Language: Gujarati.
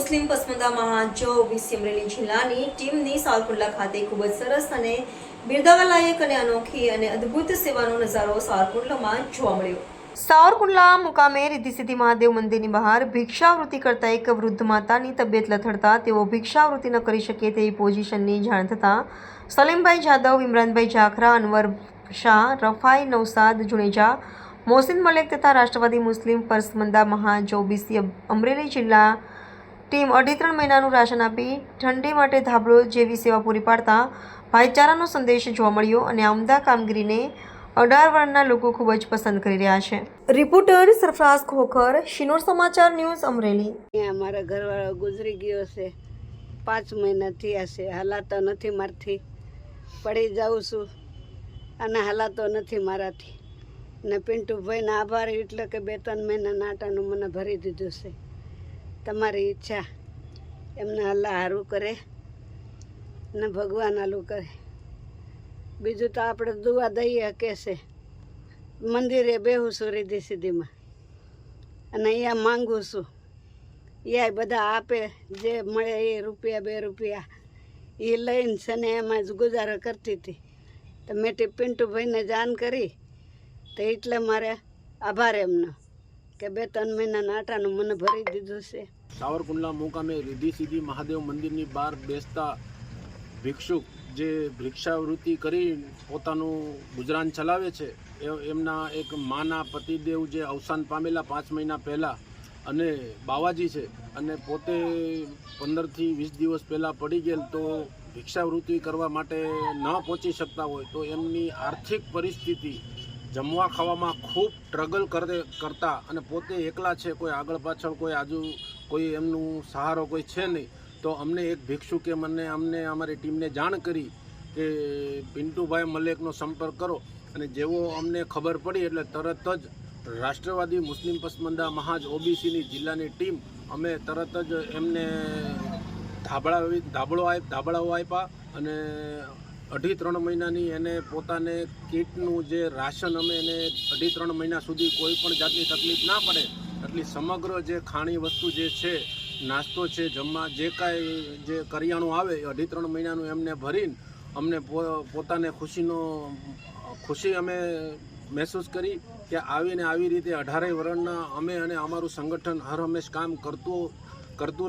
મુસ્લિમ પસંદા મહાજો ઓબીસી અમરેલી જિલ્લાની ટીમની સાવરકુંડલા ખાતે ખૂબ જ સરસ અને બિરદાવા લાયક અને અનોખી અને અદ્ભુત સેવાનો નજારો સાવરકુંડલામાં જોવા મળ્યો। સાવરકુંડલા મુકામે રિદ્ધિ સિદ્ધિ મહાદેવ મંદિરની બહાર ભિક્ષાવૃત્તિ કરતા એક વૃદ્ધ માતાની તબિયત લથડતા તેઓ ભિક્ષાવૃત્તિ ન કરી શકે તેવી પોઝિશનની જાણ થતાં સલીમભાઈ જાદવ, ઇમરાનભાઈ જાખરા, અનવર શાહ, રફાઈ નૌસાદ જુનેજા, મોહસિન મલેક તથા રાષ્ટ્રવાદી મુસ્લિમ પસમંદા મહાજ ઓબીસી અમરેલી જિલ્લા ટીમ 2.5-3 મહિનાનું રાશન આપી ઠંડી માટે ધાબળો જેવી સેવા પૂરી પાડતા ભાઈચારાનો સંદેશ જોવા મળ્યો અને આ ઉમદા કામગીરીને 18 વર્ષના લોકો ખૂબ જ પસંદ કરી રહ્યા છે। રિપોર્ટર સરફરાઝ ખોખર, શિનોર સમાચાર ન્યૂઝ, અમરેલી। અમારા ઘરવાળો ગુજરી ગયો છે, 5 મહિના થયા છે, હલાતો નથી મારથી, પડી જાઉં છું અને હલાતો નથી મારાથી ને પિન્ટુભાઈને આભાર એટલે કે 2-3 મહિના નાટાનું મને ભરી દીધું છે। તમારી ઈચ્છા એમને અલ્લાહ હારું કરે ને ભગવાન હાલું કરે। બીજું તો આપણે દુઆ દઈએ કે છે, મંદિરે બેહું છું રિદ્ધિ સિદ્ધિમાં અને અહીંયા માંગુ છું, અહીંયા બધા આપે જે મળે એ રૂપિયા 2 રૂપિયા એ લઈને છે ને એમાં જ ગુજારો કરતી હતી। તો મેં પિન્ટુભાઈને જાણ કરી તો એટલે મારે આભાર એમનો કે 2-3 મહિના નાટાનું મને ભરી દીધું છે। સાવરકુંડલા મુકામે રિદ્ધિ સિદ્ધિ મહાદેવ મંદિરની બહાર બેસતા ભિક્ષુક જે ભિક્ષાવૃત્તિ કરી પોતાનું ગુજરાન ચલાવે છે, એમના એક માના પતિદેવ જે અવસાન પામેલા 5 મહિના પહેલાં અને બાવાજી છે અને પોતે 15થી 20 દિવસ પહેલાં પડી ગયેલ, તો ભિક્ષાવૃત્તિ કરવા માટે ન પહોંચી શકતા હોય તો એમની આર્થિક પરિસ્થિતિ જમવા ખાવામાં ખૂબ સ્ટ્રગલ કરતા અને પોતે એકલા છે, કોઈ આગળ પાછળ કોઈ એમનું સહારો કોઈ છે નહીં, તો અમને એક ભિક્ષુકે અમને અમારી ટીમને જાણ કરી કે પિન્ટુભાઈ મલેકનો સંપર્ક કરો અને જેવો અમને ખબર પડી એટલે તરત જ રાષ્ટ્રવાદી મુસ્લિમ પસમંદા મહાજ ઓબીસીની જિલ્લાની ટીમ અમે તરત જ એમને ધાબળાઓ આપ્યા અને 2.5-3 મહિનાની એને પોતાને કીટનું જે રાશન અમે એને 2.5-3 મહિના સુધી કોઈ પણ જાતની તકલીફ ના પડે એટલી સમગ્ર જે ખાણી વસ્તુ જે છે, નાસ્તો છે, જમવા જે કાંઈ જે કરિયાણું આવે એ 2.5-3 મહિનાનું એમને ભરીને અમને પોતાને ખુશી અમે મહેસૂસ કરી કે આવી રીતે 18 વર્ષના અમે અને અમારું સંગઠન હર હંમેશ કામ કરતું રહે।